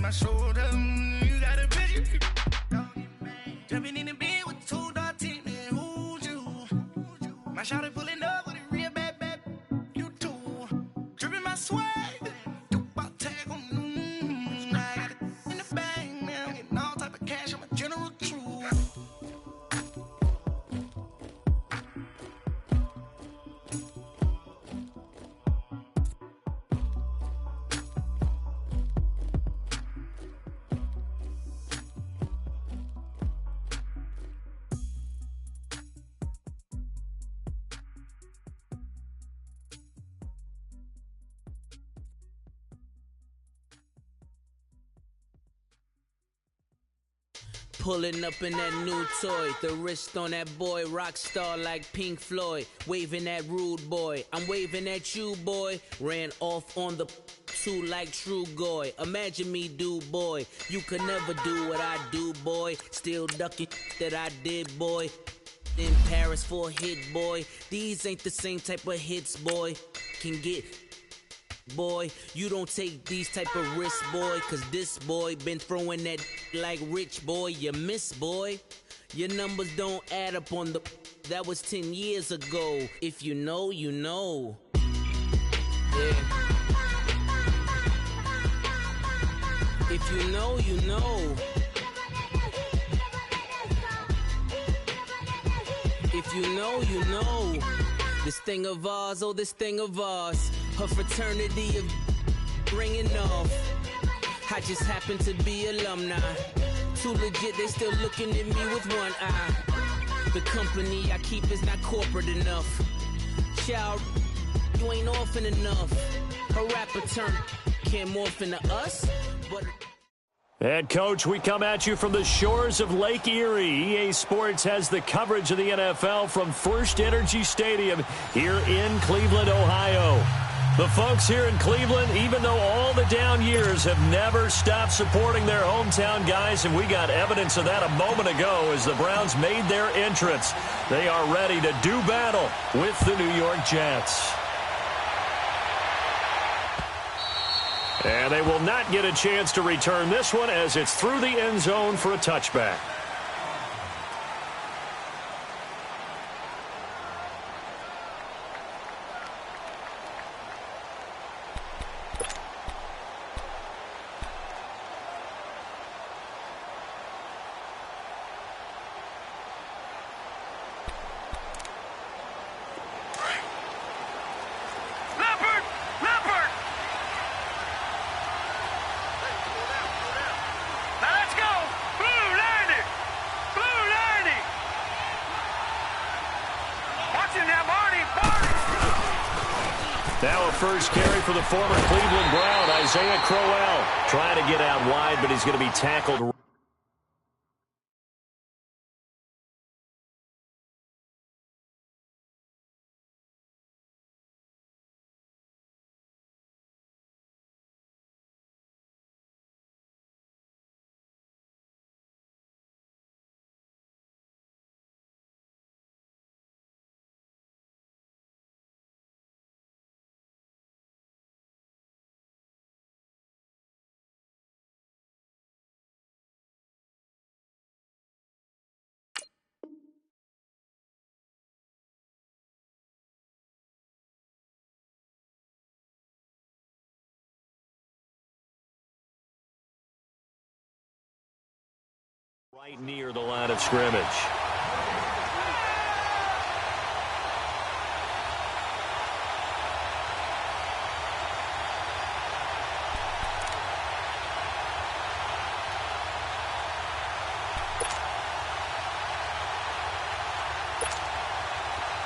my shoulder. You got a picture. Jumping in the bed with 2 dark teeth, man. Who's you? My shawty pulling up with a real bad. You too. Dripping my swag. About tag on. I got it in the bag, man. I'm getting all type of cash. I'm a general true. Pulling up in that new toy, the wrist on that boy, rock star like Pink Floyd, waving at rude boy, I'm waving at you boy, ran off on the two like True Goy, imagine me do boy, you could never do what I do boy, still ducking that I did boy, in Paris for a hit boy, these ain't the same type of hits boy, can get boy, you don't take these type of risks, boy, cause this boy been throwing that like rich boy, you miss, boy. Your numbers don't add up on the, that was 10 years ago. If you know, you know. Yeah. If you know, you know. If you know, you know. This thing of ours, oh, this thing of ours. Her fraternity of ringing off. I just happen to be alumni. Too legit, they still looking at me with one eye. The company I keep is not corporate enough. Child, you ain't orphan enough. Her rapper turn can't morph into us, but... And, Coach, we come at you from the shores of Lake Erie. EA Sports has the coverage of the NFL from First Energy Stadium here in Cleveland, Ohio. The folks here in Cleveland, even though all the down years, have never stopped supporting their hometown guys, and we got evidence of that a moment ago as the Browns made their entrance. They are ready to do battle with the New York Jets. And they will not get a chance to return this one as it's through the end zone for a touchback. Now a first carry for the former Cleveland Brown, Isaiah Crowell, trying to get out wide, but he's going to be tackled. Right near the line of scrimmage.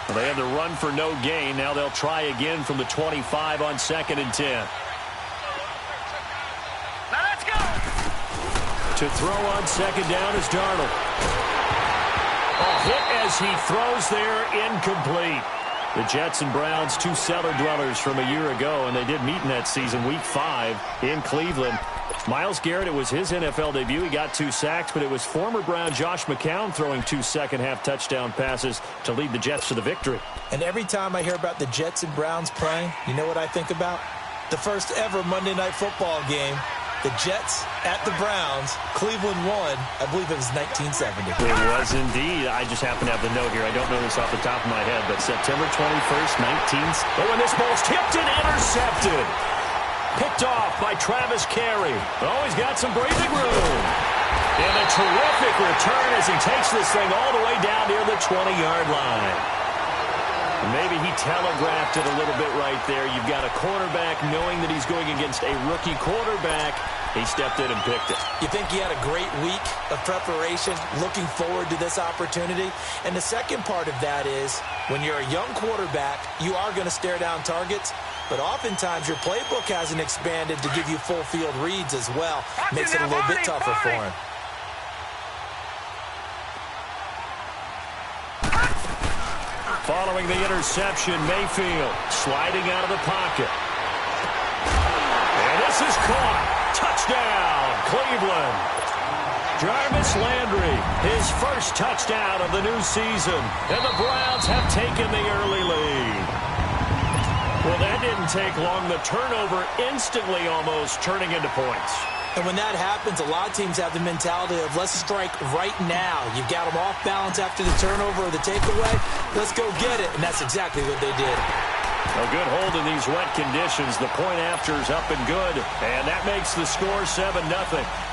Well, they had to run for no gain. Now they'll try again from the 25 on 2nd and 10. To throw on 2nd down is Darnold. A hit as he throws there, incomplete. The Jets and Browns, two cellar dwellers from a year ago, and they did meet in that season, Week 5 in Cleveland. Myles Garrett, it was his NFL debut. He got 2 sacks, but it was former Brown Josh McCown throwing 2 second-half touchdown passes to lead the Jets to the victory. And every time I hear about the Jets and Browns playing, you know what I think about? The first ever Monday Night Football game The Jets at the Browns. Cleveland won. I believe it was 1970. It was indeed. I just happen to have the note here. I don't know this off the top of my head, but September 21st, 19... Oh, and this ball's tipped and intercepted. Picked off by Travis Carey. Oh, he's got some breathing room. And a terrific return as he takes this thing all the way down near the 20-yard line. Maybe he telegraphed it a little bit right there. You've got a cornerback knowing that he's going against a rookie quarterback. He stepped in and picked it. You think he had a great week of preparation, looking forward to this opportunity? And the second part of that is, when you're a young quarterback, you are going to stare down targets, but oftentimes your playbook hasn't expanded to give you full field reads as well. Makes it a little bit tougher for him. Following the interception, Mayfield sliding out of the pocket. And this is caught. Touchdown, Cleveland. Jarvis Landry, his first touchdown of the new season. And the Browns have taken the early lead. Well, that didn't take long. The turnover instantly almost turning into points. And when that happens, a lot of teams have the mentality of let's strike right now. You've got them off balance after the turnover or the takeaway. Let's go get it. And that's exactly what they did. A good hold in these wet conditions. The point after is up and good. And that makes the score 7-0.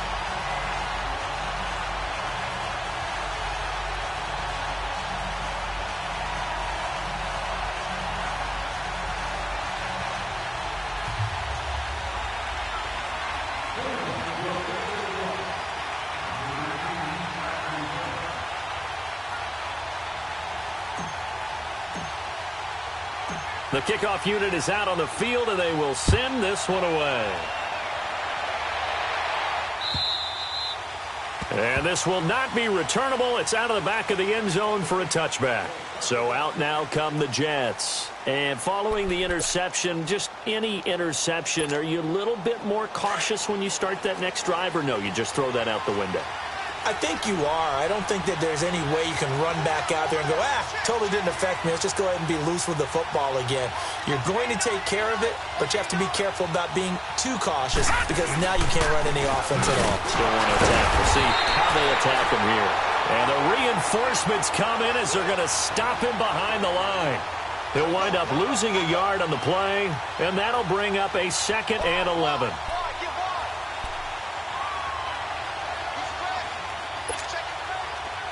The kickoff unit is out on the field, and they will send this one away. And this will not be returnable. It's out of the back of the end zone for a touchback. So out now come the Jets. And following the interception, just any interception, are you a little bit more cautious when you start that next drive, or no, you just throw that out the window? I think you are. I don't think that there's any way you can run back out there and go, totally didn't affect me. Let's just go ahead and be loose with the football again. You're going to take care of it, but you have to be careful about being too cautious because now you can't run any offense at all. Still want to attack. We'll see how they attack him here. And the reinforcements come in as they're going to stop him behind the line. He'll wind up losing a yard on the play, and that'll bring up a 2nd and 11.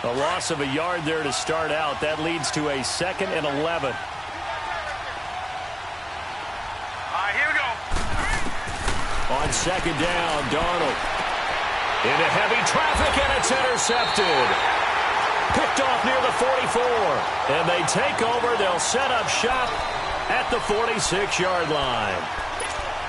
A loss of a yard there to start out. That leads to a 2nd and 11. All right, here we go. On 2nd down, Darnold. Into heavy traffic, and it's intercepted. Picked off near the 44. And they take over. They'll set up shop at the 46-yard line.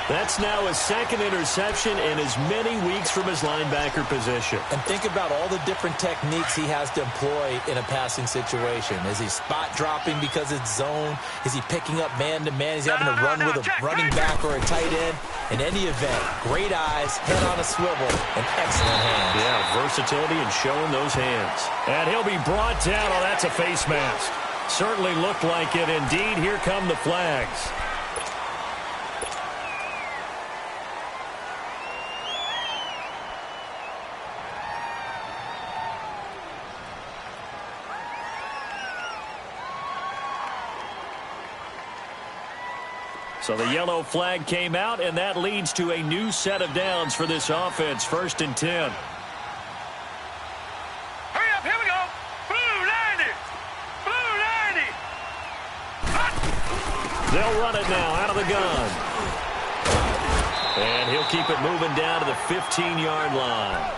That's now his 2nd interception in as many weeks from his linebacker position. And think about all the different techniques he has to employ in a passing situation. Is he spot dropping because it's zone? Is he picking up man-to-man? Is he having to run with a running back or a tight end? In any event, great eyes, head on a swivel, and excellent hands. Yeah, versatility and showing those hands. And he'll be brought down. Oh, that's a face mask. Certainly looked like it. Indeed, here come the flags. So the yellow flag came out, and that leads to a new set of downs for this offense. 1st and 10. Hurry up, here we go. Blue 90. Blue 90. They'll run it now out of the gun. And he'll keep it moving down to the 15-yard line.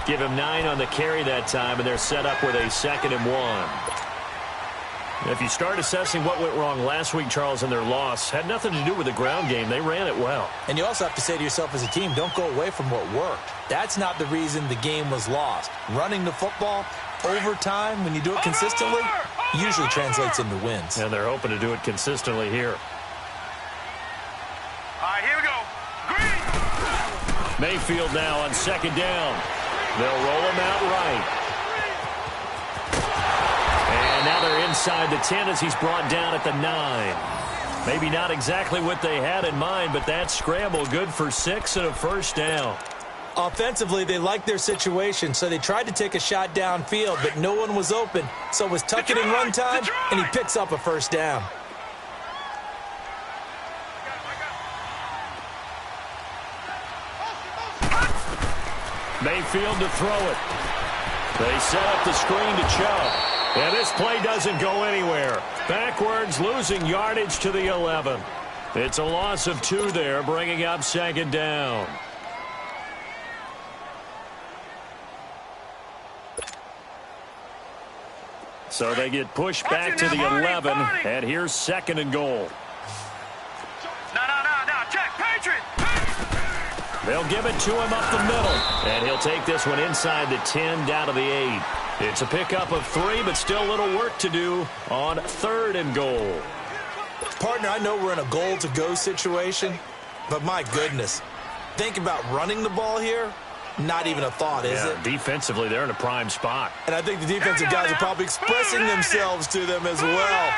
Give him 9 on the carry that time, and they're set up with a 2nd and 1. If you start assessing what went wrong last week, Charles, in their loss, had nothing to do with the ground game. They ran it well. And you also have to say to yourself as a team, don't go away from what worked. That's not the reason the game was lost. Running the football over time, when you do it consistently, usually translates into wins. And they're hoping to do it consistently here. All right, here we go. Green. Mayfield now on 2nd down. They'll roll him out right. Now they're inside the 10 as he's brought down at the 9. Maybe not exactly what they had in mind, but that scramble good for 6 and a 1st down. Offensively, they liked their situation, so they tried to take a shot downfield, but no one was open. So it was tuck it and run time, and he picks up a first down. Mayfield to throw it. They set up the screen to Chubb. And this play doesn't go anywhere. Backwards, losing yardage to the 11. It's a loss of 2 there, bringing up second down. So they get pushed back to the 11, and here's second and goal. No, check, Patriot! They'll give it to him up the middle, and he'll take this one inside the 10, down to the 8. It's a pickup of 3, but still a little work to do on third and goal. Partner, I know we're in a goal-to-go situation, but my goodness, think about running the ball here. Not even a thought, is it? Defensively, they're in a prime spot. And I think the defensive guys are probably expressing themselves to them as well.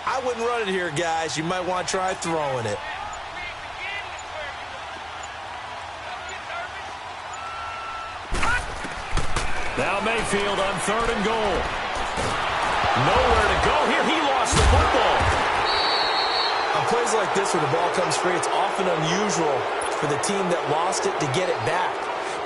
I wouldn't run it here, guys. You might want to try throwing it. Now Mayfield on third and goal. Nowhere to go here. He lost the football. On plays like this where the ball comes free, it's often unusual for the team that lost it to get it back.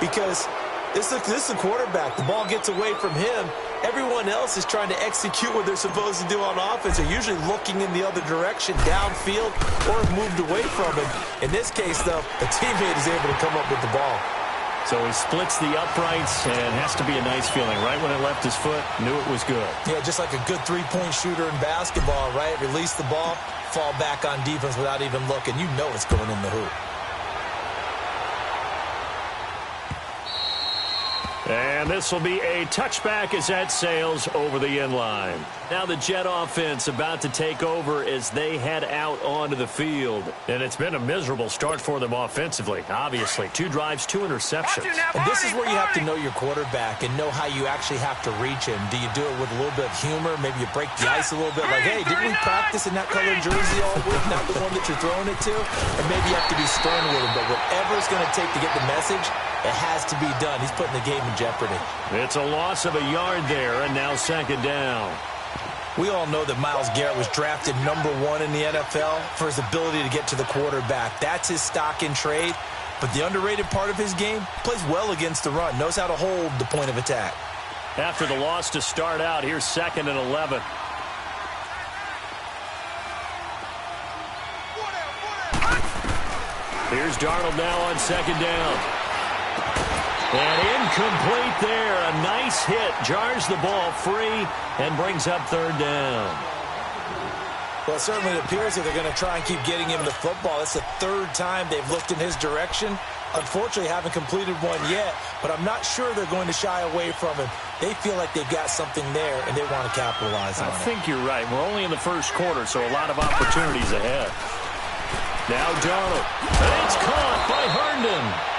Because this is the quarterback. The ball gets away from him. Everyone else is trying to execute what they're supposed to do on offense. They're usually looking in the other direction, downfield, or have moved away from him. In this case, though, a teammate is able to come up with the ball. So he splits the uprights, and it has to be a nice feeling. Right when it left his foot, knew it was good. Yeah, just like a good three-point shooter in basketball, right? Release the ball, fall back on defense without even looking. You know it's going in the hoop. And this will be a touchback as that sails over the end line. Now the Jet offense about to take over as they head out onto the field. And it's been a miserable start for them offensively, obviously. 2 drives, 2 interceptions. And this is where you have to know your quarterback and know how you actually have to reach him. Do you do it with a little bit of humor? Maybe you break the ice a little bit like, hey, didn't we practice in that colored jersey all week, not the one that you're throwing it to? And maybe you have to be stern with him. But whatever it's going to take to get the message, it has to be done. He's putting the game in jeopardy. It's a loss of a yard there, and now second down. We all know that Myles Garrett was drafted #1 in the NFL for his ability to get to the quarterback. That's his stock in trade. But the underrated part of his game, plays well against the run, knows how to hold the point of attack. After the loss to start out, here's second and 11. Here's Darnold now on second down. And incomplete there. A nice hit. Jars the ball free and brings up third down. Well, certainly it appears that they're going to try and keep getting him the football. That's the 3rd time they've looked in his direction. Unfortunately, haven't completed one yet, but I'm not sure they're going to shy away from him. They feel like they've got something there, and they want to capitalize on it. I think you're right. We're only in the first quarter, so a lot of opportunities ahead. Now Darnold. And it's caught by Herndon.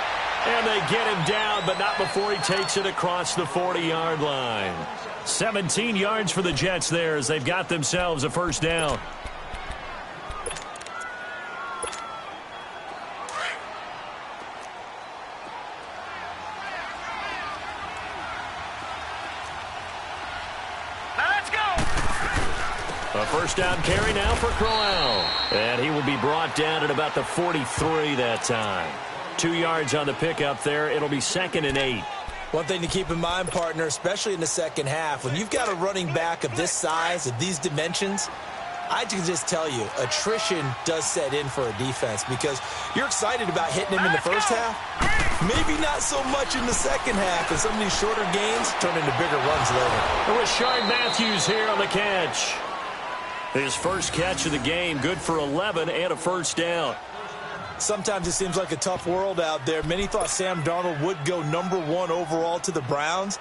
And they get him down, but not before he takes it across the 40-yard line. 17 yards for the Jets there as they've got themselves a first down. Now let's go! A first down carry now for Crowell. And he will be brought down at about the 43 that time. 2 yards on the pickup there. It'll be second and 8. One thing to keep in mind, partner, especially in the second half, when you've got a running back of this size, of these dimensions, I can just tell you, attrition does set in for a defense because you're excited about hitting him in the first half. Maybe not so much in the second half, and some of these shorter gains turn into bigger runs later. Rashard Matthews here on the catch. His first catch of the game, good for 11 and a first down. Sometimes it seems like a tough world out there. Many thought Sam Darnold would go #1 overall to the Browns,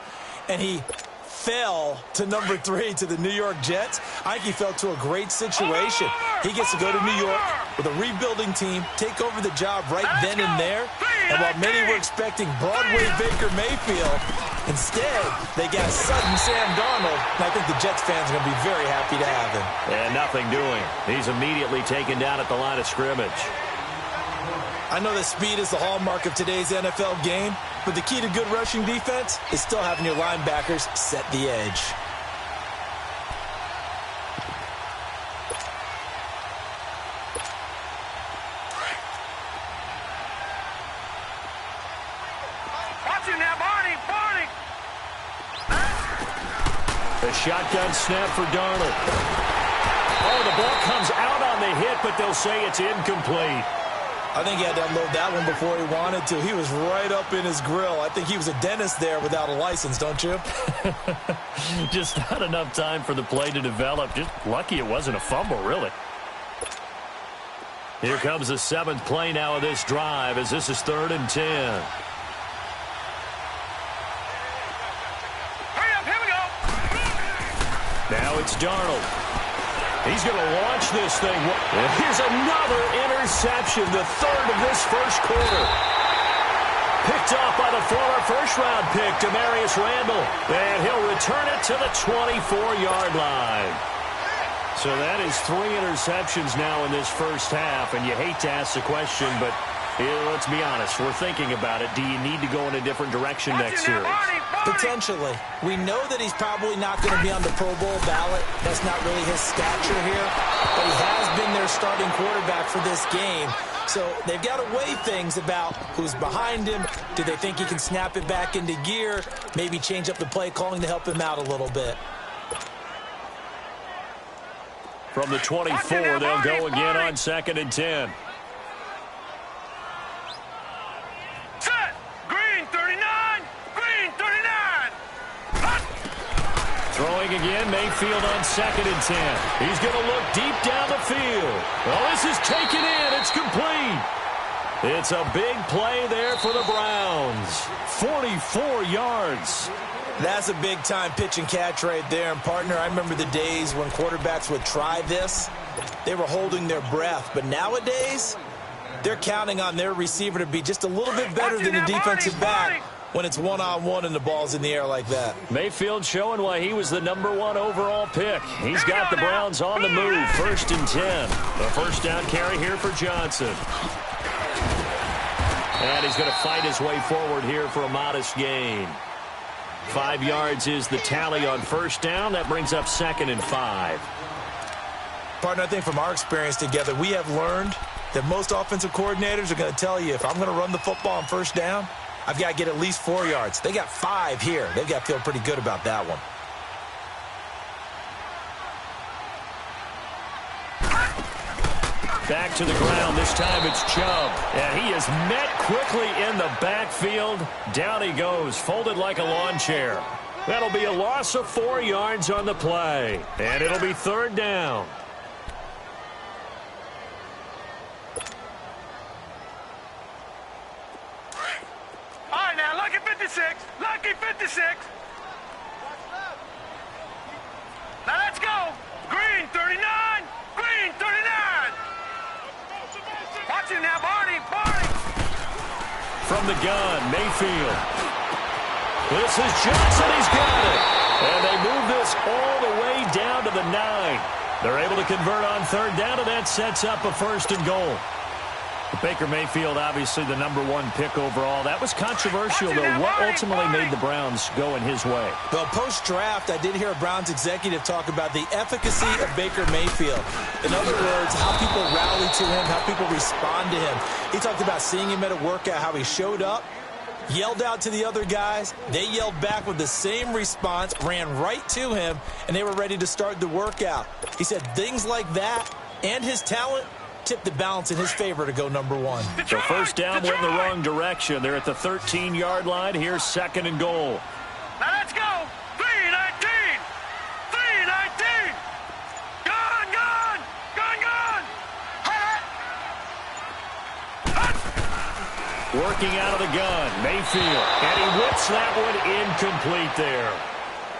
and he fell to #3 to the New York Jets. I think he fell to a great situation. He gets to go to New York with a rebuilding team, take over the job right then and there. And while many were expecting Broadway Baker Mayfield, instead they got sudden Sam Darnold. And I think the Jets fans are going to be very happy to have him. And nothing doing. He's immediately taken down at the line of scrimmage. I know that speed is the hallmark of today's NFL game, But the key to good rushing defense is still having your linebackers set the edge. The shotgun snap for Darnold. Oh, the ball comes out on the hit, but they'll say it's incomplete. I think he had to unload that one before he wanted to. He was right up in his grill. I think he was a dentist there without a license, don't you? Just not enough time for the play to develop. Just lucky it wasn't a fumble, really. Here comes the 7th play now of this drive as this is 3rd and 10. Now it's Darnold. He's going to launch this thing. And here's another interception, the 3rd of this first quarter. Picked off by the former first-round pick, Demarius Randall. And he'll return it to the 24-yard line. So that is 3 interceptions now in this first half. And you hate to ask the question, but let's be honest. We're thinking about it. Do you need to go in a different direction next series? Potentially. We know that he's probably not going to be on the Pro Bowl ballot. That's not really his stature here. But he has been their starting quarterback for this game. So they've got to weigh things about who's behind him. Do they think he can snap it back into gear? Maybe change up the play calling to help him out a little bit. From the 24, they'll go again on 2nd and 10. Throwing again, Mayfield on 2nd and 10. He's going to look deep down the field. Well, this is taken in. It's complete. It's a big play there for the Browns. 44 yards. That's a big-time pitch and catch right there. And, partner, I remember the days when quarterbacks would try this. They were holding their breath. But nowadays, they're counting on their receiver to be just a little bit better than the defensive back when it's one-on-one and the ball's in the air like that. Mayfield showing why he was the #1 overall pick. He's got the Browns on the move. 1st and 10. The first down carry here for Johnson. And he's going to fight his way forward here for a modest gain. 5 yards is the tally on 1st down. That brings up 2nd and 5. Partner, I think from our experience together, we have learned that most offensive coordinators are going to tell you, if I'm going to run the football on 1st down, I've got to get at least 4 yards. They got 5 here. They've got to feel pretty good about that one. Back to the ground. This time it's Chubb. And he is met quickly in the backfield. Down he goes, folded like a lawn chair. That'll be a loss of 4 yards on the play. And it'll be 3rd down. All right, now, lucky 56. Lucky 56. Now, let's go. Green, 39. Green, 39. Watch it now, Barney. Barney. From the gun, Mayfield. This is Johnson. He's got it. And they move this all the way down to the 9. They're able to convert on 3rd down, and that sets up a 1st and goal. Baker Mayfield, obviously the #1 pick overall. That was controversial, though. What ultimately made the Browns go in his way? Well, post-draft, I did hear a Browns executive talk about the efficacy of Baker Mayfield. In other words, how people rally to him, how people respond to him. He talked about seeing him at a workout, how he showed up, yelled out to the other guys. They yelled back with the same response, ran right to him, and they were ready to start the workout. He said things like that and his talent tipped the balance in his favor to go #1. So 1st down went in the wrong direction. They're at the 13-yard line. Here's 2nd and goal. Now, let's go. 319. 319. Gun, gun. Gun, gun. Working out of the gun, Mayfield. And he whips that one incomplete there.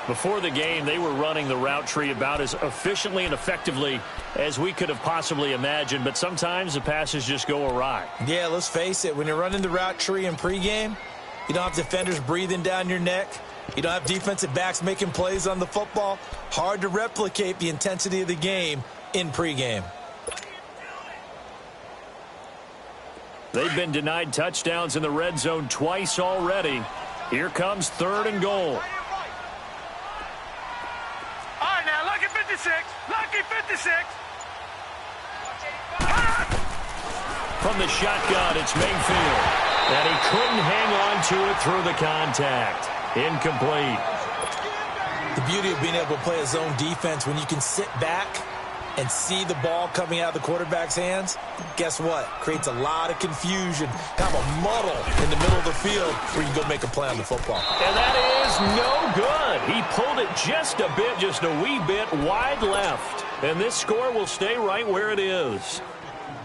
Before the game, they were running the route tree about as efficiently and effectively as we could have possibly imagined, but sometimes the passes just go awry. Yeah, let's face it. When you're running the route tree in pregame, you don't have defenders breathing down your neck. You don't have defensive backs making plays on the football. Hard to replicate the intensity of the game in pregame. They've been denied touchdowns in the red zone twice already. Here comes 3rd and goal. All right, now, lucky 56. Lucky 56. From the shotgun, it's Mayfield. And he couldn't hang on to it through the contact. Incomplete. The beauty of being able to play a zone defense when you can sit back and see the ball coming out of the quarterback's hands, guess what? Creates a lot of confusion, kind of a muddle in the middle of the field where you can go make a play on the football. And that is no good. He pulled it just a bit, just a wee bit wide left. And this score will stay right where it is.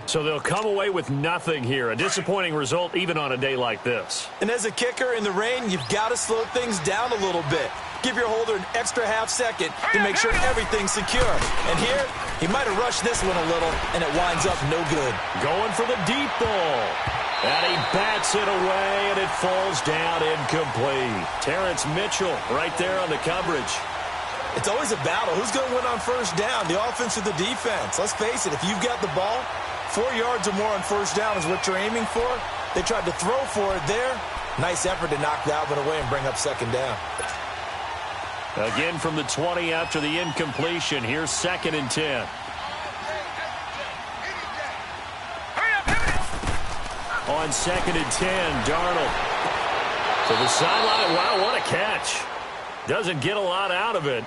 So they'll come away with nothing here. A disappointing result even on a day like this. And as a kicker in the rain, you've got to slow things down a little bit. Give your holder an extra half second to make sure everything's secure. And here, he might have rushed this one a little, and it winds up no good. Going for the deep ball. And he bats it away, and it falls down incomplete. Terrence Mitchell right there on the coverage. It's always a battle. Who's going to win on first down, the offense or the defense? Let's face it, if you've got the ball, 4 yards or more on first down is what you're aiming for. They tried to throw for it there. Nice effort to knock that one away and bring up 2nd down. Again from the 20 after the incompletion. Here's 2nd and 10. On 2nd and 10, Darnold to the sideline. Wow, what a catch. Doesn't get a lot out of it,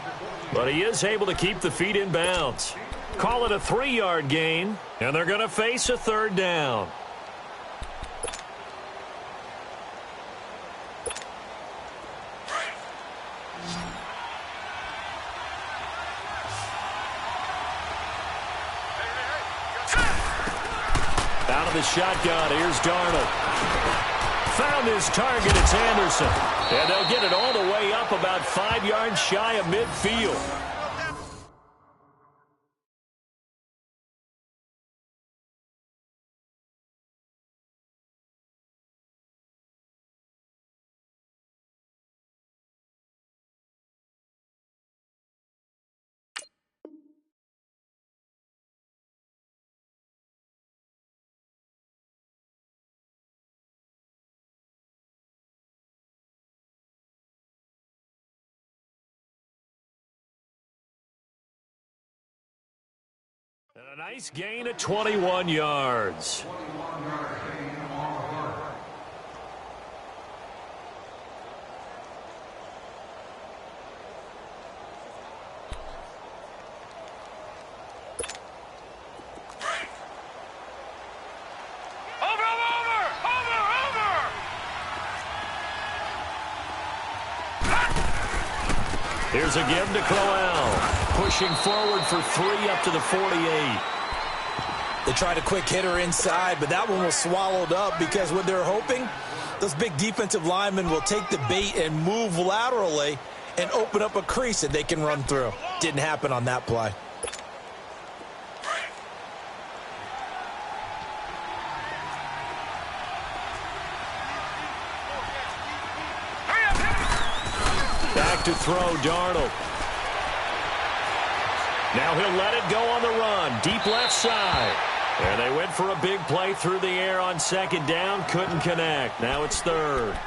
but he is able to keep the feet in bounds. Call it a 3-yard gain, and they're going to face a 3rd down. Out of the shotgun, here's Darnold. Found his target, it's Anderson. And they'll get it all the way up about 5 yards shy of midfield. And a nice gain of 21 yards. Here's a give to Crowell. Pushing forward for 3 up to the 48. They tried a quick hitter inside, but that one was swallowed up because what they're hoping, those big defensive linemen will take the bait and move laterally and open up a crease that they can run through. Didn't happen on that play. Back to throw, Darnold. Now he'll let it go on the run. Deep left side. And they went for a big play through the air on 2nd down. Couldn't connect. Now it's 3rd.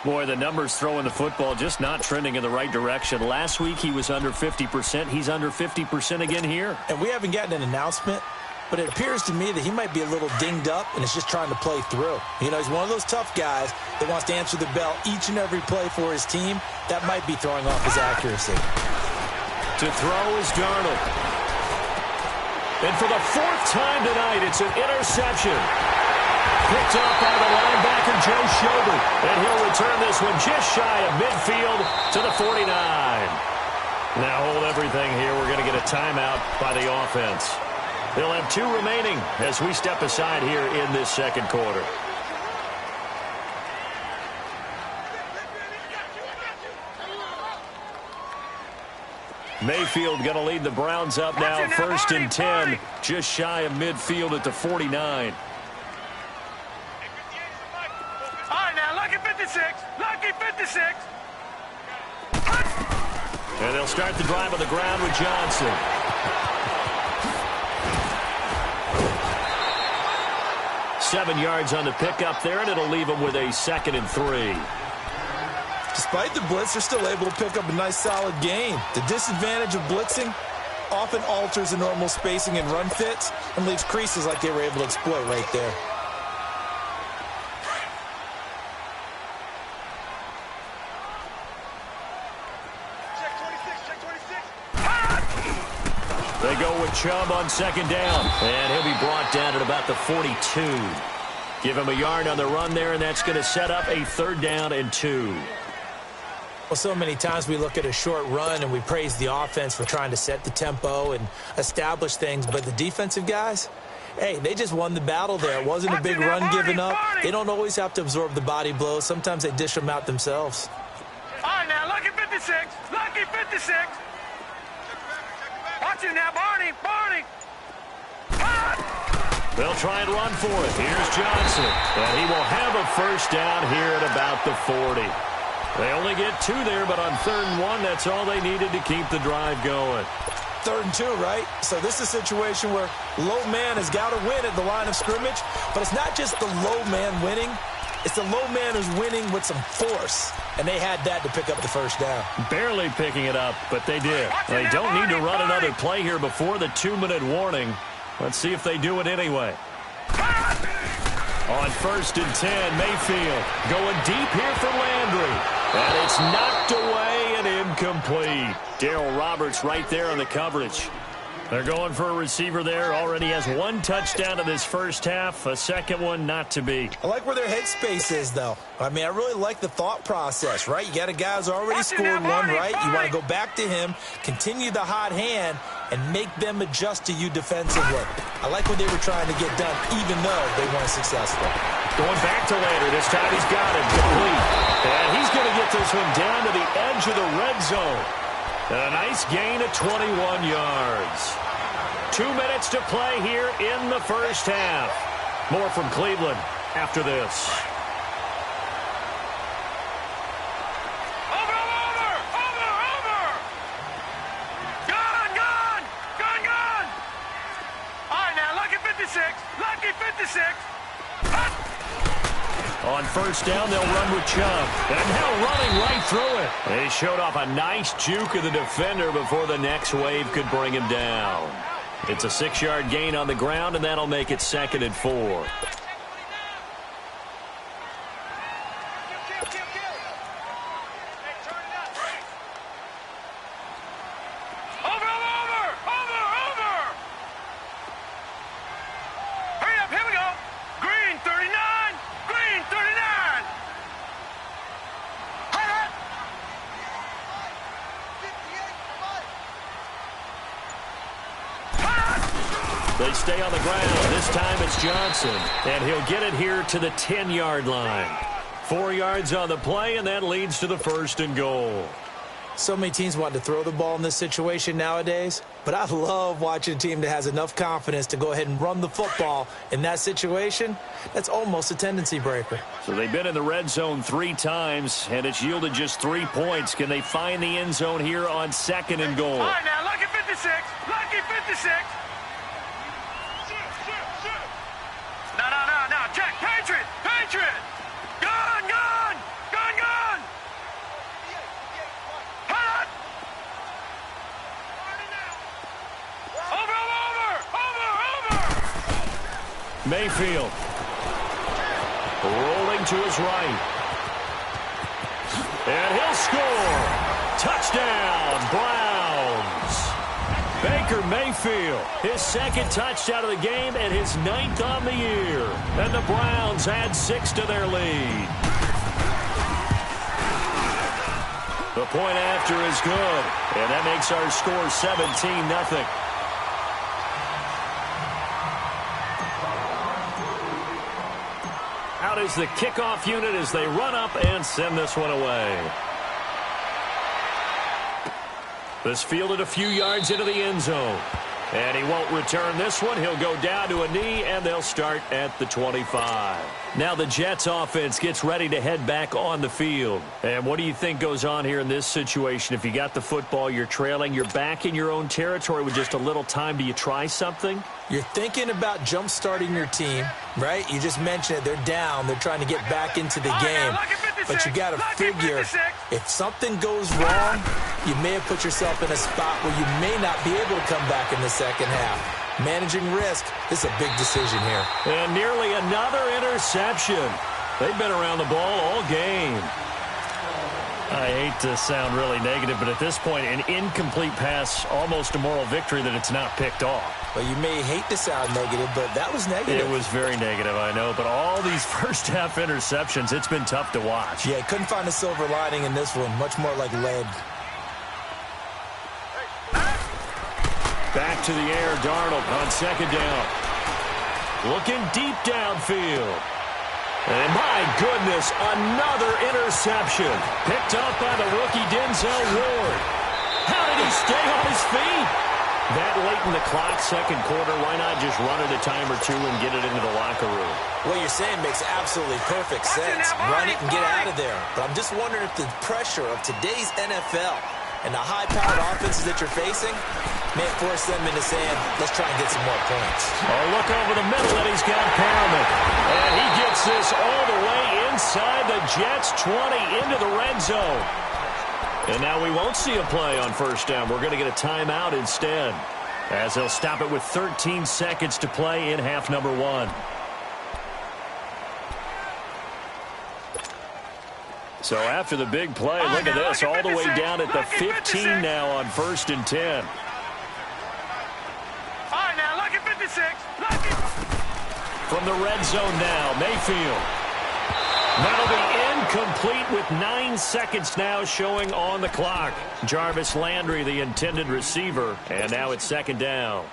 Boy, the numbers throwing the football just not trending in the right direction. Last week he was under 50%. He's under 50% again here. And we haven't gotten an announcement, but it appears to me that he might be a little dinged up and is just trying to play through. You know, he's one of those tough guys that wants to answer the bell each and every play for his team. That might be throwing off his accuracy. To throw is Darnold. And for the 4th time tonight, it's an interception. Picked up by the linebacker, Joe Schobert. And he'll return this one just shy of midfield to the 49. Now hold everything here. We're going to get a timeout by the offense. They'll have 2 remaining as we step aside here in this 2nd quarter. Mayfield going to lead the Browns up now. 1st and 10, just shy of midfield at the 49. All right, now, lucky 56. Lucky 56. And they'll start the drive on the ground with Johnson. 7 yards on the pickup there, and it'll leave them with a 2nd and 3. Despite the blitz, they're still able to pick up a nice, solid gain. The disadvantage of blitzing often alters the normal spacing and run fits and leaves creases like they were able to exploit right there. They go with Chubb on 2nd down, and he'll be brought down at about the 42. Give him a yard on the run there, and that's going to set up a 3rd down and 2. Well, so many times we look at a short run and we praise the offense for trying to set the tempo and establish things, but the defensive guys, hey, they just won the battle there. It wasn't a big run given up. They don't always have to absorb the body blows. Sometimes they dish them out themselves. All right, now, lucky 56. Lucky 56. Watch him now, Barney. Barney. They'll try and run for it. Here's Johnson. And he will have a 1st down here at about the 40. They only get 2 there, but on 3rd and 1, that's all they needed to keep the drive going. 3rd and 2, right? So this is a situation where low man has got to win at the line of scrimmage, but it's not just the low man winning. It's the low man who's winning with some force, and they had that to pick up the 1st down. Barely picking it up, but they did. They don't need to run another play here before the 2-minute warning. Let's see if they do it anyway. On 1st and 10, Mayfield going deep here for Landry. And it's knocked away and incomplete. Darryl Roberts right there on the coverage. They're going for a receiver there. Already has 1 touchdown in this 1st half. A 2nd one not to be. I like where their headspace is, though. I mean, I really like the thought process, right? You got a guy who's already scored one, right? You want to go back to him, continue the hot hand, and make them adjust to you defensively. I like what they were trying to get done, even though they weren't successful. Going back to Landry. This time he's got it complete. And he's going to get this one down to the edge of the red zone. A nice gain of 21 yards. 2 minutes to play here in the 1st half. More from Cleveland after this. On 1st down, they'll run with Chubb. And now running right through it. They showed off a nice juke of the defender before the next wave could bring him down. It's a 6-yard gain on the ground, and that'll make it 2nd and 4. They stay on the ground. This time it's Johnson. And he'll get it here to the 10-yard line. 4 yards on the play, and that leads to the 1st and goal. So many teams want to throw the ball in this situation nowadays, but I love watching a team that has enough confidence to go ahead and run the football in that situation. That's almost a tendency breaker. So they've been in the red zone 3 times, and it's yielded just 3 points. Can they find the end zone here on 2nd and goal? All right, now, lucky 56. Lucky 56. No. Check. Patriot. Gun. Hot. Over. Mayfield. Rolling to his right. And he'll score. Touchdown, Browns. Baker Mayfield, his 2nd touchdown of the game and his 9th on the year. And the Browns add 6 to their lead. The point after is good. And that makes our score 17-0. Out is the kickoff unit as they run up and send this one away. This fielded a few yards into the end zone. And he won't return this one. He'll go down to a knee, and they'll start at the 25. Now the Jets offense gets ready to head back on the field. And what do you think goes on here in this situation? If you got the football, you're trailing, you're back in your own territory with just a little time. Do you try something? You're thinking about jump-starting your team, right? You just mentioned it. They're down. They're trying to get back into the game. But you got to figure, if something goes wrong, you may have put yourself in a spot where you may not be able to come back in the second half. Managing risk, this is a big decision here. And nearly another interception. They've been around the ball all game. I hate to sound really negative, but at this point, an incomplete pass, almost a moral victory that it's not picked off. Well, you may hate to sound negative, but that was negative. It was very negative, I know. But all these first-half interceptions, it's been tough to watch. Yeah, couldn't find a silver lining in this one. Much more like lead. Back to the air, Darnold on second down. Looking deep downfield. And my goodness, another interception. Picked up by the rookie Denzel Ward. How did he stay on his feet? That late in the clock, second quarter, why not just run it a time or two and get it into the locker room? What you're saying makes absolutely perfect sense. Run it and get out of there. But I'm just wondering if the pressure of today's NFL and the high-powered offenses that you're facing may force them into saying, let's try and get some more points. Oh, look over the middle, and he's got Perriman. And he gets this all the way inside the Jets' 20 into the red zone. And now we won't see a play on first down. We're going to get a timeout instead, as they'll stop it with 13 seconds to play in half number one. So after the big play, look at this, all the way down at the 15 now on 1st and 10. All right, now, lucky 56. Lucky. From the red zone now, Mayfield. That'll be incomplete with 9 seconds now showing on the clock. Jarvis Landry, the intended receiver, and now it's second down.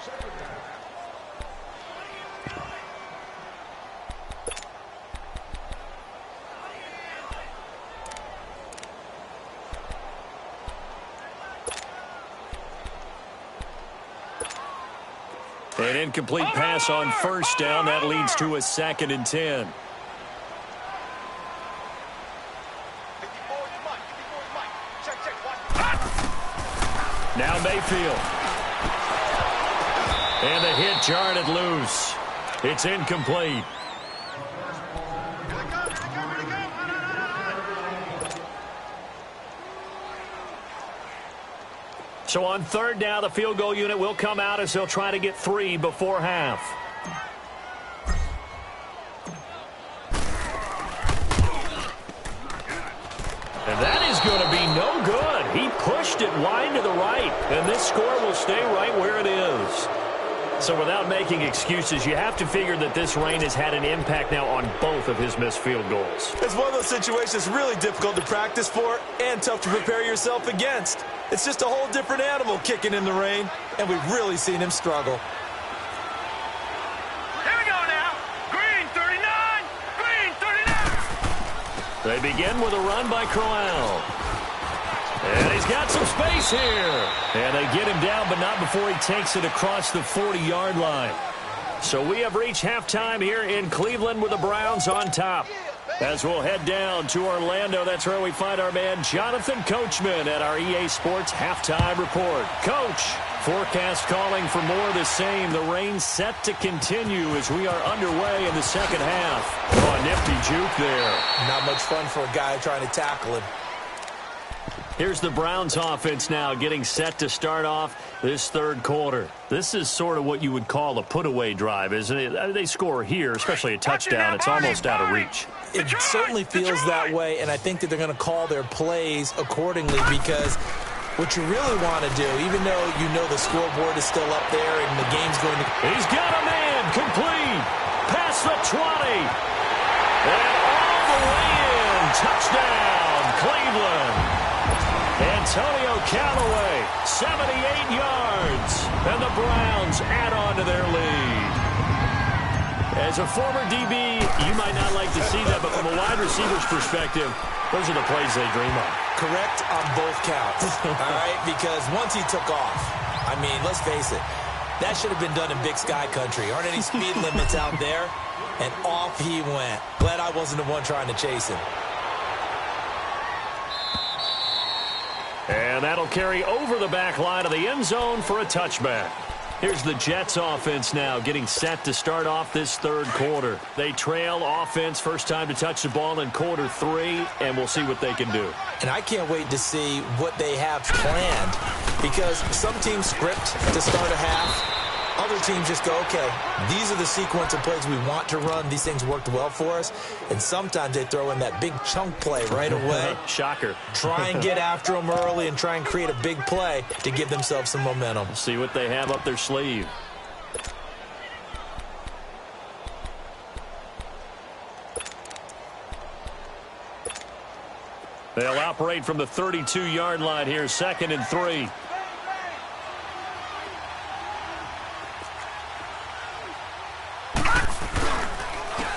An incomplete pass on first down. That leads to a 2nd and 10. Now Mayfield. And the hit jarred it loose. It's incomplete. So on third down, the field goal unit will come out as they'll try to get 3 before half. And that is going to be no good. He pushed it wide to the right, and this score will stay right where it is. So without making excuses, you have to figure that this rain has had an impact now on both of his missed field goals. It's one of those situations really difficult to practice for and tough to prepare yourself against. It's just a whole different animal kicking in the rain, and we've really seen him struggle. Here we go now. Green 39. Green 39. They begin with a run by Crowell. And he's got some space here. And they get him down, but not before he takes it across the 40-yard line. So we have reached halftime here in Cleveland with the Browns on top. As we'll head down to Orlando, that's where we find our man Jonathan Coachman at our EA Sports Halftime Report. Coach, forecast calling for more of the same. The rain set to continue as we are underway in the second half. Oh, a nifty juke there. Not much fun for a guy trying to tackle him. Here's the Browns offense now getting set to start off this third quarter. This is sort of what you would call a put-away drive, isn't it? They score here, especially a touchdown. It's almost out of reach. It certainly feels that way, and I think that they're going to call their plays accordingly because what you really want to do, even though you know the scoreboard is still up there and the game's going to... He's got a man complete. Past the 20. And all the way in. Touchdown, Cleveland. Antonio Callaway, 78 yards, and the Browns add on to their lead. As a former DB, you might not like to see that, but from a wide receiver's perspective, those are the plays they dream of. Correct on both counts, all right? Because once he took off, I mean, let's face it, That should have been done in Big Sky country. Aren't any speed limits out there? And off he went. Glad I wasn't the one trying to chase him. And that'll carry over the back line of the end zone for a touchback. Here's the Jets offense now getting set to start off this third quarter. They trail offense, first time to touch the ball in quarter 3, and we'll see what they can do. And I can't wait to see what they have planned, because some teams script to start a half. Other teams just go, okay, these are the sequence of plays we want to run. These things worked well for us. And sometimes they throw in that big chunk play right away. Shocker. Try and get after them early and try and create a big play to give themselves some momentum. See what they have up their sleeve. They'll operate from the 32-yard line here, 2nd and 3.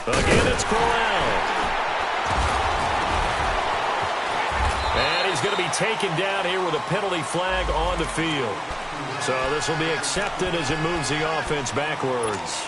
Again, it's Corral. And he's going to be taken down here with a penalty flag on the field. So this will be accepted as it moves the offense backwards.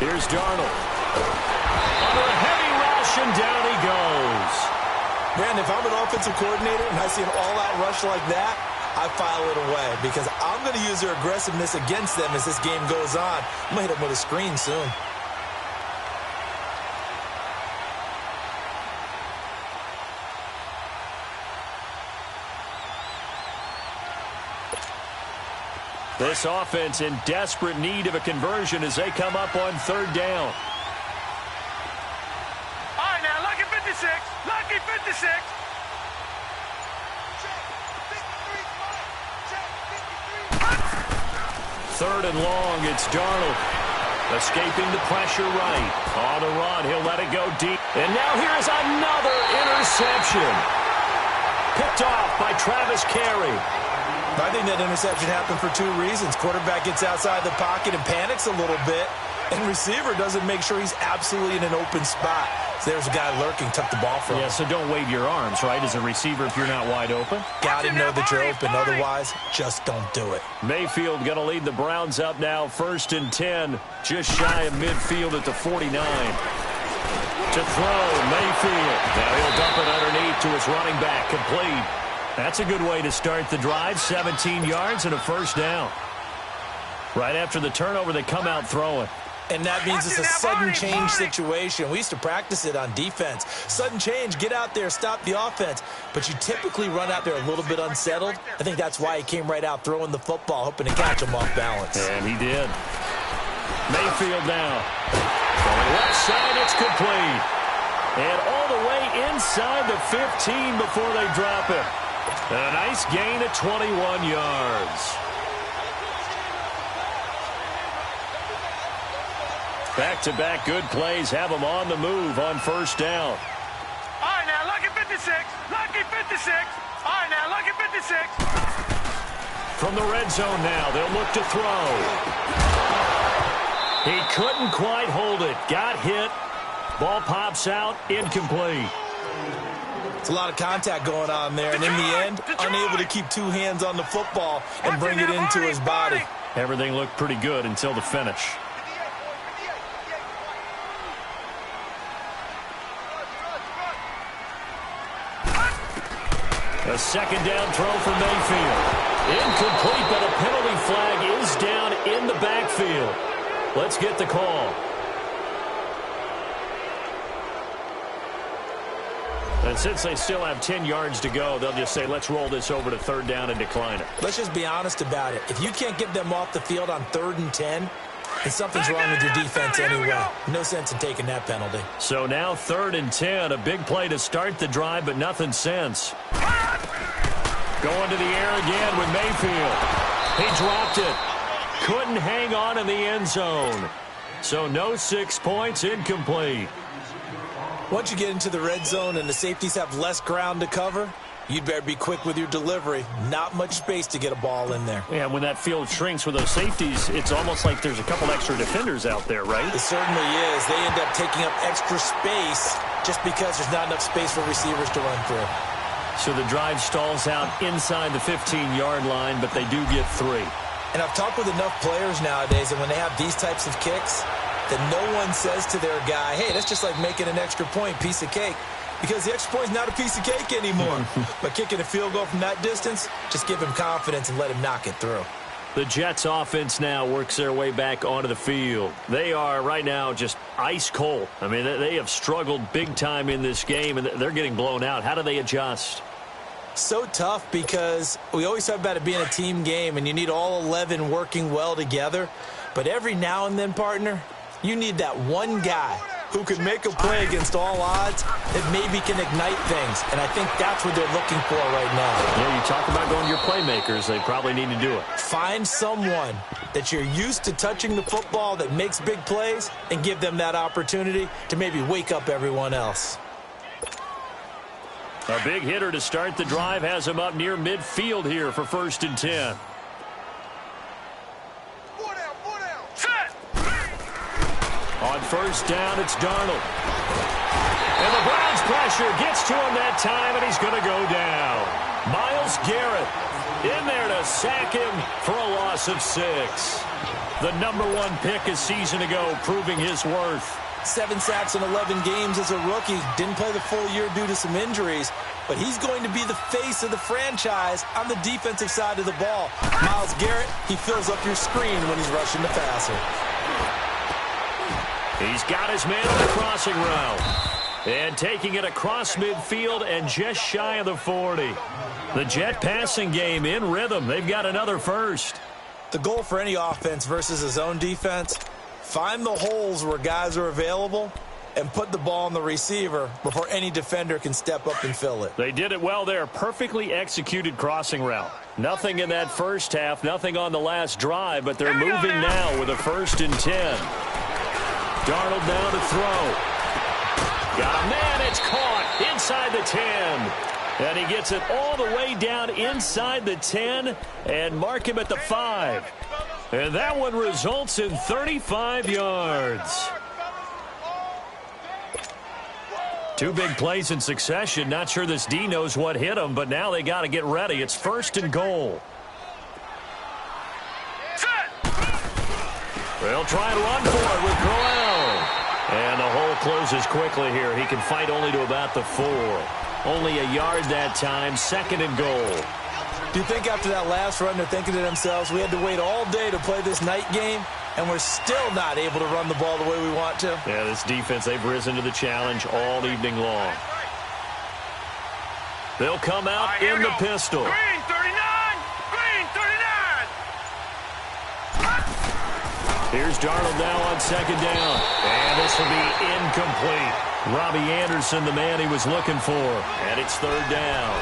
Here's Darnold. Under a heavy rush, and down he goes. Man, if I'm an offensive coordinator and I see an all-out rush like that, I file it away, because I'm going to use their aggressiveness against them as this game goes on. I'm going to hit them with a screen soon. This offense in desperate need of a conversion as they come up on 3rd down. All right, now, lucky 56. Lucky 56. Third and long, it's Darnold. Escaping the pressure right. On the run, he'll let it go deep. And now here's another interception. Picked off by Travis Carey. I think that interception happened for 2 reasons. Quarterback gets outside the pocket and panics a little bit, and receiver doesn't make sure he's absolutely in an open spot. So there's a guy lurking, took the ball from him. Yeah, so don't wave your arms, right, as a receiver if you're not wide open. Got to know that you're open. Otherwise, just don't do it. Mayfield going to lead the Browns up now, 1st and 10, just shy of midfield at the 49. To throw, Mayfield. Now he'll dump it underneath to his running back, complete. That's a good way to start the drive. 17 yards and a 1st down. Right after the turnover, they come out throwing. And that means it's a sudden change situation. We used to practice it on defense. Sudden change, get out there, stop the offense. But you typically run out there a little bit unsettled. I think that's why he came right out throwing the football, hoping to catch him off balance. And he did. Mayfield now. On the left side, it's complete. And all the way inside the 15 before they drop it. And a nice gain of 21 yards. Back-to-back good plays have them on the move on 1st down. All right, now, lucky 56. Lucky 56. All right, now, lucky 56. From the red zone now, they'll look to throw. He couldn't quite hold it. Got hit. Ball pops out. Incomplete. It's a lot of contact going on there, and in the end, unable to keep 2 hands on the football and bring it into his body. Everything looked pretty good until the finish. A 2nd down throw for Mayfield. Incomplete, but a penalty flag is down in the backfield. Let's get the call. And since they still have 10 yards to go, they'll just say, let's roll this over to 3rd down and decline it. Let's just be honest about it. If you can't get them off the field on 3rd and 10, then something's wrong with your defense anyway. No sense in taking that penalty. So now 3rd and 10, a big play to start the drive, but nothing since. Going to the air again with Mayfield. He dropped it. Couldn't hang on in the end zone. So no 6 points, incomplete. Once you get into the red zone and the safeties have less ground to cover, you'd better be quick with your delivery. Not much space to get a ball in there. Yeah, when that field shrinks with those safeties, it's almost like there's a couple extra defenders out there, right? It certainly is. They end up taking up extra space just because there's not enough space for receivers to run through. So the drive stalls out inside the 15-yard line, but they do get 3. And I've talked with enough players nowadays that when they have these types of kicks, that no one says to their guy, hey, that's just like making an extra point, piece of cake. Because the extra point is not a piece of cake anymore. But kicking a field goal from that distance, just give him confidence and let him knock it through. The Jets offense now works their way back onto the field. They are right now just ice cold. I mean, they have struggled big time in this game, and they're getting blown out. How do they adjust? So tough because we always talk about it being a team game, and you need all 11 working well together. But every now and then, partner, you need that one guy who can make a play against all odds that maybe can ignite things. And I think that's what they're looking for right now. Yeah, you talk about going to your playmakers. They probably need to do it. Find someone that you're used to touching the football that makes big plays and give them that opportunity to maybe wake up everyone else. A big hitter to start the drive has him up near midfield here for 1st and 10. On 1st down, it's Darnold. And the Browns pressure gets to him that time, and he's going to go down. Myles Garrett in there to sack him for a loss of 6. The #1 pick a season ago, proving his worth. 7 sacks in 11 games as a rookie. Didn't play the full year due to some injuries, but he's going to be the face of the franchise on the defensive side of the ball. Myles Garrett, he fills up your screen when he's rushing the passer. He's got his man on the crossing route. And taking it across midfield and just shy of the 40. The Jet passing game in rhythm. They've got another first. The goal for any offense versus a zone defense, find the holes where guys are available and put the ball on the receiver before any defender can step up and fill it. They did it well there. Perfectly executed crossing route. Nothing in that first half, nothing on the last drive, but they're moving now with a 1st and 10. Darnold down to throw. Got a man, it's caught inside the 10. And he gets it all the way down inside the 10 and mark him at the 5. And that one results in 35 yards. 2 big plays in succession. Not sure this D knows what hit him, but now they got to get ready. It's 1st and goal. They'll try and run for it with Crowell. And the hole closes quickly here. He can fight only to about the 4. Only a yard that time. 2nd and goal. Do you think after that last run they're thinking to themselves, we had to wait all day to play this night game, and we're still not able to run the ball the way we want to? Yeah, this defense, they've risen to the challenge all evening long. They'll come out in the pistol. Green 39! Green 39! Here's Darnold now on 2nd down. And this will be incomplete. Robbie Anderson, the man he was looking for. And it's 3rd down.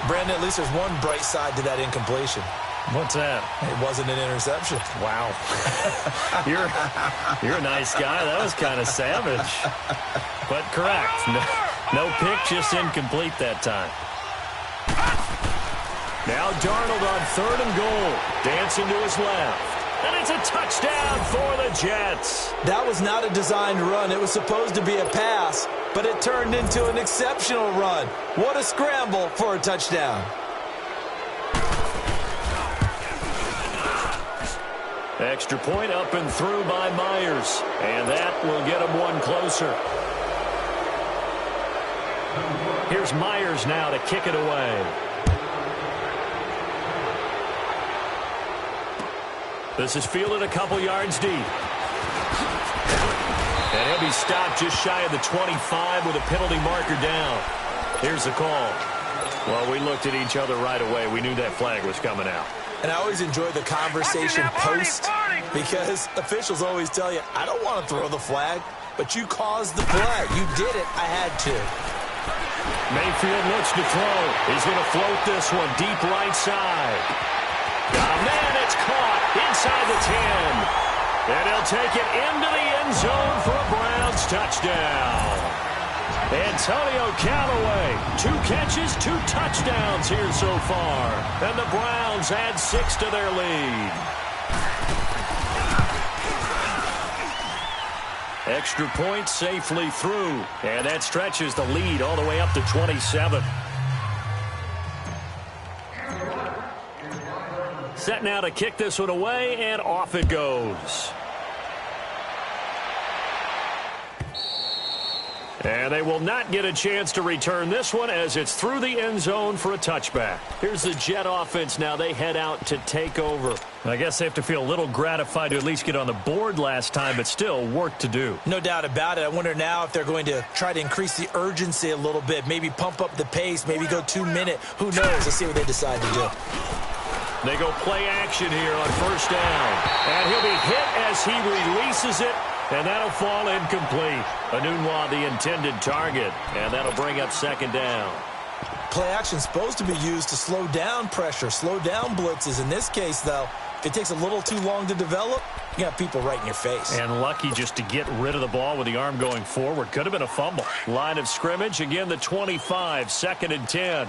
Brandon, at least there's one bright side to that incompletion. What's that? It wasn't an interception. Wow. You're a nice guy. That was kind of savage. But correct. No pick, just incomplete that time. Now Darnold on 3rd and goal. Dancing to his left. And it's a touchdown for the Jets. That was not a designed run. It was supposed to be a pass, but it turned into an exceptional run. What a scramble for a touchdown. Extra point up and through by Myers. And that will get him one closer. Here's Myers now to kick it away. This is fielded a couple yards deep. And he'll be stopped just shy of the 25 with a penalty marker down. Here's the call. Well, we looked at each other right away. We knew that flag was coming out. And I always enjoy the conversation post because officials always tell you, I don't want to throw the flag, but you caused the play. You did it. I had to. Mayfield looks to throw. He's going to float this one deep right side. Oh, man, it's caught inside the 10. And he'll take it into the end zone for a Browns touchdown. Antonio Callaway, 2 catches, 2 touchdowns here so far. And the Browns add 6 to their lead. Extra point safely through. And that stretches the lead all the way up to 27. Set now to kick this one away, and off it goes. And they will not get a chance to return this one as it's through the end zone for a touchback. Here's the Jet offense now. They head out to take over. I guess they have to feel a little gratified to at least get on the board last time, but still work to do. No doubt about it. I wonder now if they're going to try to increase the urgency a little bit, maybe pump up the pace, maybe go 2-minute. Who knows? Let's see what they decide to do. They go play action here on first down. And he'll be hit as he releases it. And that'll fall incomplete. Anunwa, the intended target. And that'll bring up second down. Play action supposed to be used to slow down pressure, slow down blitzes. In this case, though, if it takes a little too long to develop, you got people right in your face. And lucky just to get rid of the ball with the arm going forward. Could have been a fumble. Line of scrimmage, again the 25, 2nd and 10.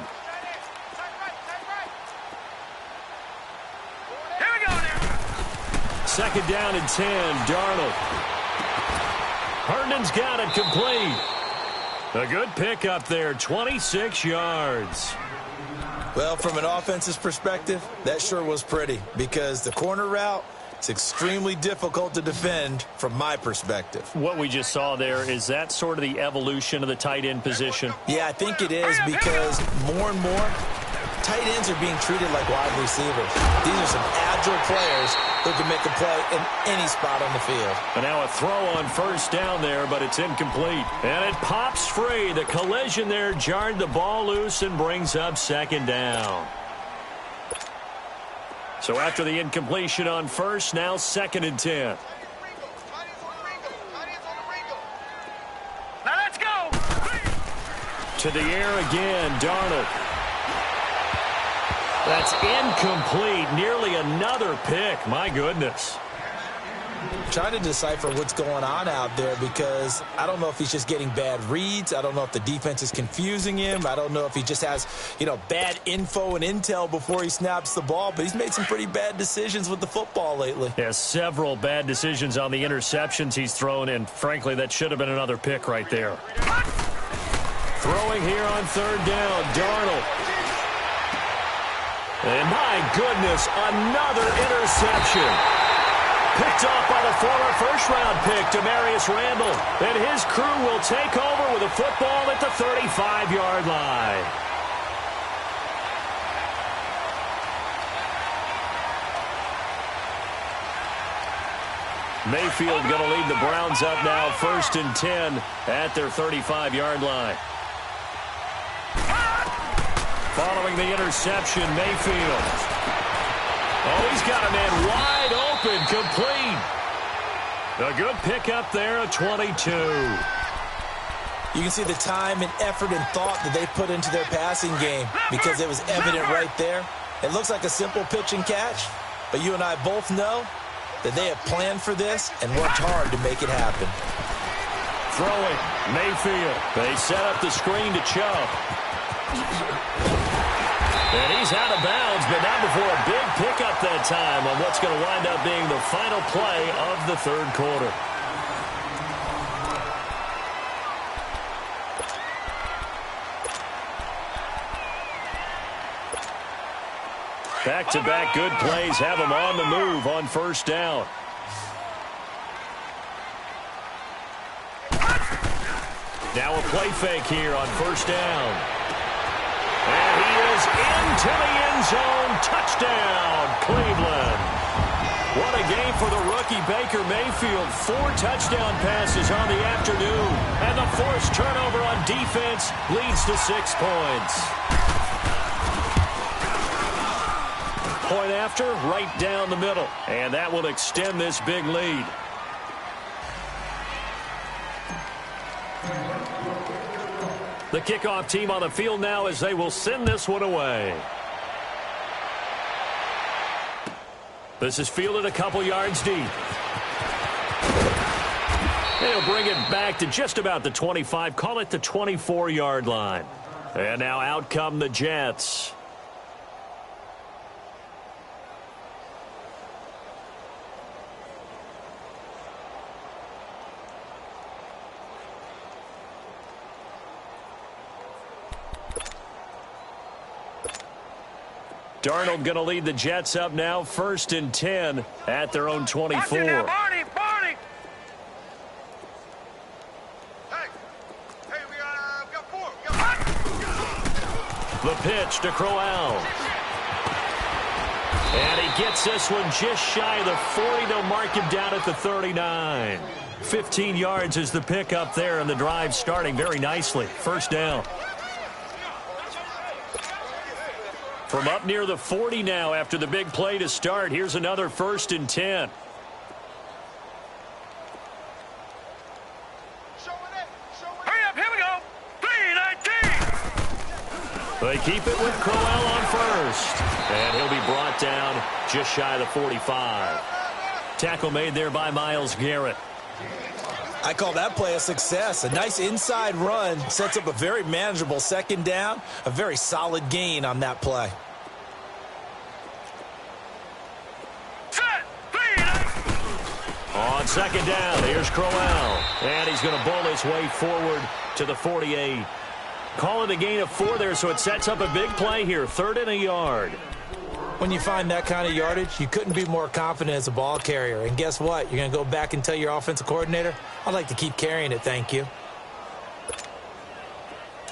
Here we go now. 2nd down and 10, Darnold. Herndon's got it complete. A good pickup there, 26 yards. Well, from an offensive perspective, that sure was pretty because the corner route, it's extremely difficult to defend from my perspective. What we just saw there, is that sort of the evolution of the tight end position? Yeah, I think it is because more and more, tight ends are being treated like wide receivers. These are some agile players who can make a play in any spot on the field. And now a throw on first down there, but it's incomplete. And it pops free. The collision there jarred the ball loose and brings up second down. So after the incompletion on first, now 2nd and 10. Now let's go. To the air again, Darnold. That's incomplete. Nearly another pick. My goodness. Trying to decipher what's going on out there because I don't know if he's just getting bad reads. I don't know if the defense is confusing him. I don't know if he just has, bad info and intel before he snaps the ball. But he's made some pretty bad decisions with the football lately. Yeah, several bad decisions on the interceptions he's thrown, and frankly, that should have been another pick right there. Throwing here on 3rd down, Darnold. And my goodness, another interception. Picked off by the former first-round pick, Demarius Randall. And his crew will take over with a football at the 35-yard line. Mayfield going to lead the Browns up now, 1st and 10 at their 35-yard line. Following the interception, Mayfield. Oh, he's got a man wide open, complete. A good pickup there at 22. You can see the time and effort and thought that they put into their passing game because it was evident right there. It looks like a simple pitch and catch, but you and I both know that they have planned for this and worked hard to make it happen. Throwing, Mayfield. They set up the screen to Chubb. And he's out of bounds, but not before a big pickup that time on what's going to wind up being the final play of the 3rd quarter. Back-to-back good plays have him on the move on first down. Now a play fake here on first down. And he is into the end zone. Touchdown, Cleveland. What a game for the rookie Baker Mayfield. 4 touchdown passes on the afternoon. And the forced turnover on defense leads to 6 points. Point after, right down the middle. And that will extend this big lead. The kickoff team on the field now as they will send this one away. This is fielded a couple yards deep. They'll bring it back to just about the 25, call it the 24-yard line. And now out come the Jets. Darnold going to lead the Jets up now, 1st and 10 at their own 24. Barney! The pitch to Crowell. And he gets this one just shy of the 40. They'll mark him down at the 39. 15 yards is the pickup there, and the drive starting very nicely. 1st down. From up near the 40 now after the big play to start. Here's another 1st and 10. Hurry up, here we go. 3:19. They keep it with Crowell on 1st. And he'll be brought down just shy of the 45. Tackle made there by Myles Garrett. I call that play a success. A nice inside run sets up a very manageable 2nd down. A very solid gain on that play. Set. 3:19. On 2nd down, here's Crowell. And he's going to bull his way forward to the 48. Call it a gain of 4 there, so it sets up a big play here. 3rd and a yard. When you find that kind of yardage, you couldn't be more confident as a ball carrier. And guess what? You're going to go back and tell your offensive coordinator, I'd like to keep carrying it, thank you.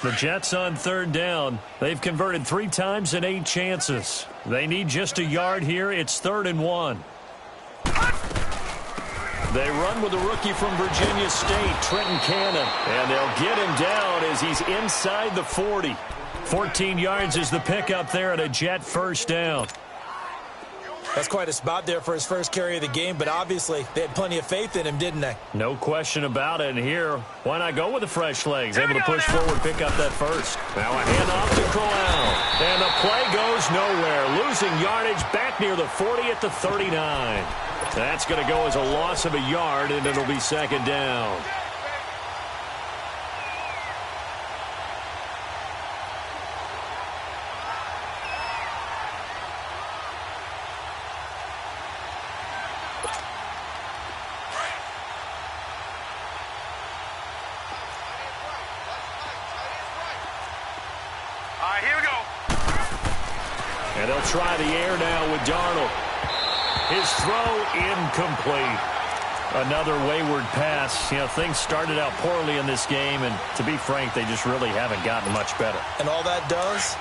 The Jets on 3rd down. They've converted 3 times in 8 chances. They need just a yard here. It's 3rd and 1. They run with a rookie from Virginia State, Trenton Cannon. And they'll get him down as he's inside the 40. 14 yards is the pickup there at a Jet 1st down. That's quite a spot there for his first carry of the game, but obviously they had plenty of faith in him, didn't they? No question about it. And here, why not go with the fresh legs? Able to push forward, pick up that 1st. Now a handoff to Crowell. And the play goes nowhere. Losing yardage back near the 40 at the 39. That's going to go as a loss of a yard, and it'll be 2nd down. All right, here we go. And they'll try the air now with Darnold. His throw incomplete. Another wayward pass. You know, things started out poorly in this game, and to be frank, they just really haven't gotten much better. And all that does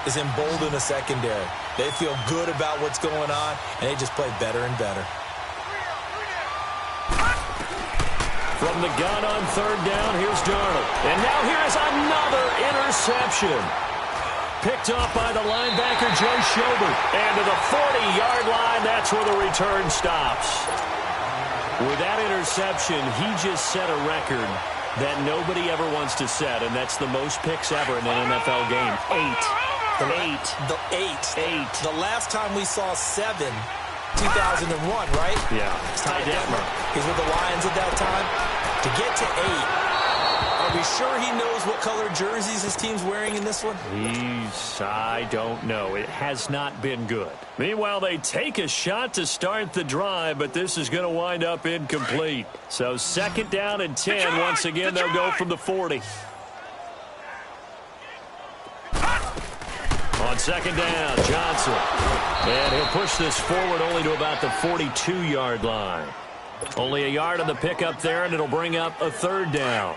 is embolden the secondary. They feel good about what's going on, and they just play better and better. From the gun on 3rd down, here's Darnold. And now here is another interception. Picked off by the linebacker, Joe Schobert. And to the 40-yard line, that's where the return stops. With that interception, he just set a record that nobody ever wants to set, and that's the most picks ever in an NFL game. 8. The last time we saw 7, 2001, right? Yeah. Ty Detmer. He's with the Lions at that time. To get to 8. Are we sure he knows what color jerseys his team's wearing in this one? I don't know. It has not been good. Meanwhile, they take a shot to start the drive, but this is going to wind up incomplete. So 2nd down and 10. Once again, they'll go from the 40. On 2nd down, Johnson. And he'll push this forward only to about the 42-yard line. Only a yard on the pickup there, and it'll bring up a 3rd down.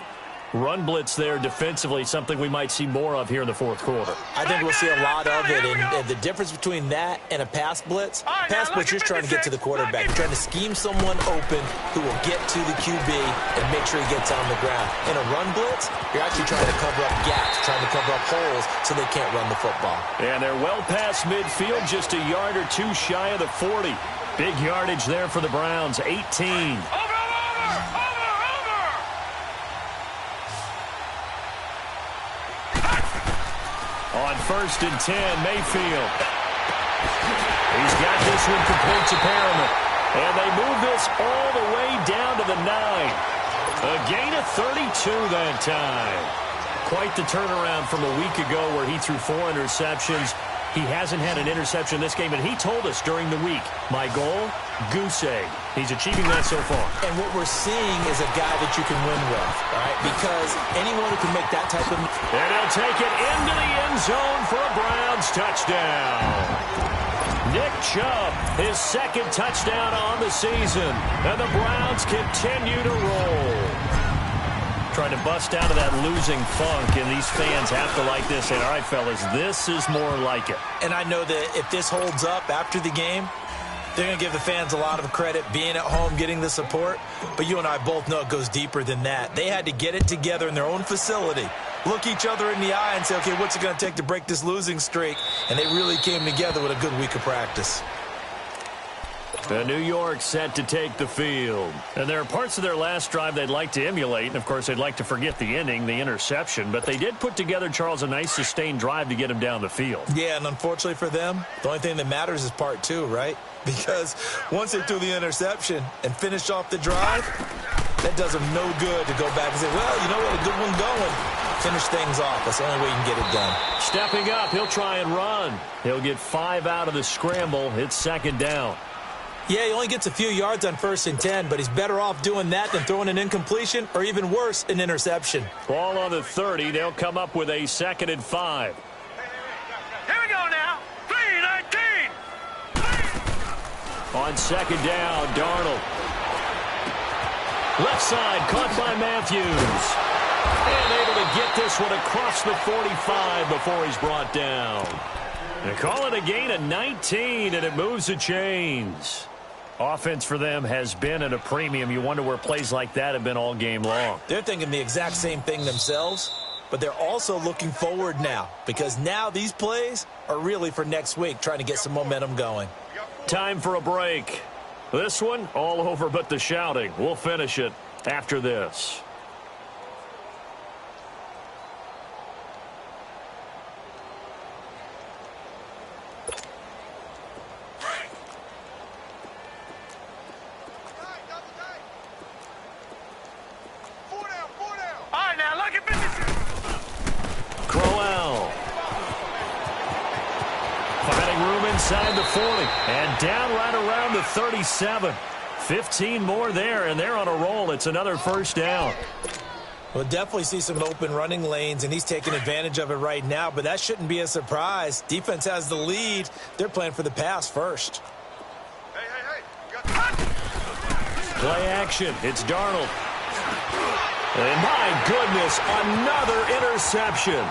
Run blitz there defensively, something we might see more of here in the 4th quarter. I think we'll see a lot of it, and the difference between that and a pass blitz, you're trying to get to the quarterback. You're trying to scheme someone open who will get to the QB and make sure he gets on the ground. In a run blitz, you're actually trying to cover up gaps, trying to cover up holes so they can't run the football. And they're well past midfield, just a yard or 2 shy of the 40. Big yardage there for the Browns, 18. On 1st and 10, Mayfield. He's got this one complete to Perriman. And they move this all the way down to the 9. A gain of 32 that time. Quite the turnaround from a week ago where he threw 4 interceptions. He hasn't had an interception this game, and he told us during the week, my goal, goose egg. He's achieving that so far. And what we're seeing is a guy that you can win with, all right? Because anyone who can make that type of... And he'll take it into the end zone for a Browns touchdown. Nick Chubb, his second touchdown on the season. And the Browns continue to roll. Trying to bust out of that losing funk, and these fans have to like this. And, all right, fellas, this is more like it. And I know that if this holds up after the game, they're going to give the fans a lot of credit, being at home, getting the support. But you and I both know it goes deeper than that. They had to get it together in their own facility, look each other in the eye and say, okay, what's it going to take to break this losing streak? And they really came together with a good week of practice. New York set to take the field. And there are parts of their last drive they'd like to emulate. And, of course, they'd like to forget the ending, the interception. But they did put together, Charles, a nice sustained drive to get him down the field. Yeah, and unfortunately for them, the only thing that matters is part 2, right? Because once they threw the interception and finished off the drive, that does them no good to go back and say, well, you know what, a good one going. Finish things off. That's the only way you can get it done. Stepping up, he'll try and run. He'll get 5 out of the scramble. It's second down. Yeah, he only gets a few yards on 1st and 10, but he's better off doing that than throwing an incompletion or even worse, an interception. Ball on the 30. They'll come up with a 2nd and 5. Here we go now. 3-19. On second down, Darnold. Left side, caught by Matthews. And able to get this one across the 45 before he's brought down. They call it a gain of 19, and it moves the chains. Offense for them has been at a premium. You wonder where plays like that have been all game long. They're thinking the exact same thing themselves, but they're also looking forward now because now these plays are really for next week, trying to get some momentum going. Time for a break. This one, all over but the shouting. We'll finish it after this. Inside the 40 and down right around the 37. 15 more there, and they're on a roll. It's another first down. We'll definitely see some open running lanes, and he's taking advantage of it right now, but that shouldn't be a surprise. Defense has the lead. They're playing for the pass first. Hey. Play action. It's Darnold. And my goodness, another interception.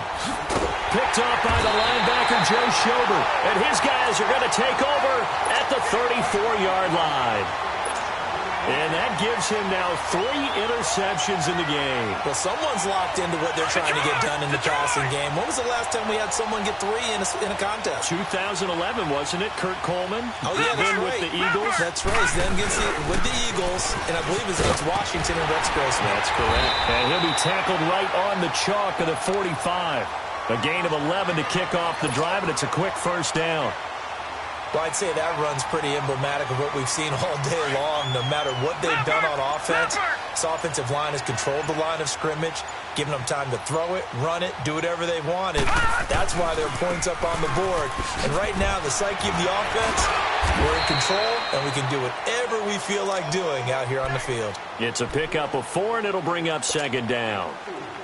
Picked off by the linebacker, Joe Schobert. And his guys are going to take over at the 34-yard line. And that gives him now 3 interceptions in the game. Well, someone's locked into what they're trying to get done in the passing game. When was the last time we had someone get 3 in a contest? 2011, wasn't it? Kurt Coleman? Oh, yeah, that's right. With the Eagles? That's right. He's then gets it with the Eagles, and I believe it's against Washington and Rex Grossman. That's correct. And he'll be tackled right on the chalk of the 45. A gain of 11 to kick off the drive, and it's a quick first down. Well, I'd say that run's pretty emblematic of what we've seen all day long. No matter what they've done on offense, this offensive line has controlled the line of scrimmage, giving them time to throw it, run it, do whatever they wanted. That's why there are points up on the board. And right now, the psyche of the offense, we're in control, and we can do whatever we feel like doing out here on the field. It's a pickup of 4, and it'll bring up second down.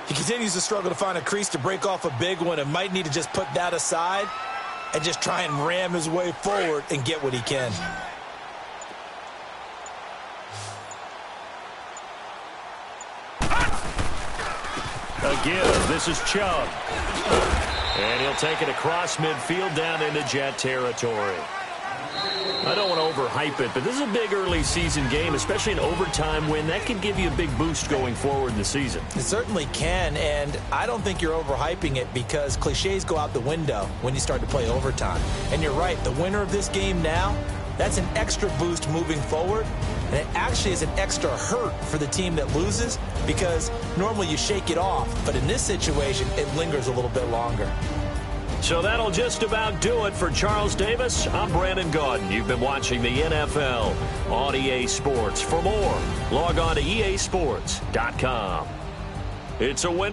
He continues to struggle to find a crease to break off a big one and might need to just put that aside and just try and ram his way forward and get what he can. Again, this is Chubb. And he'll take it across midfield down into Jet territory. I don't want to overhype it, but this is a big early season game, especially an overtime win. That could give you a big boost going forward in the season. It certainly can, and I don't think you're overhyping it because cliches go out the window when you start to play overtime. And you're right, the winner of this game now, that's an extra boost moving forward, and it actually is an extra hurt for the team that loses because normally you shake it off, but in this situation, it lingers a little bit longer. So that'll just about do it for Charles Davis. I'm Brandon Gaudin. You've been watching the NFL on EA Sports. For more, log on to easports.com. It's a win.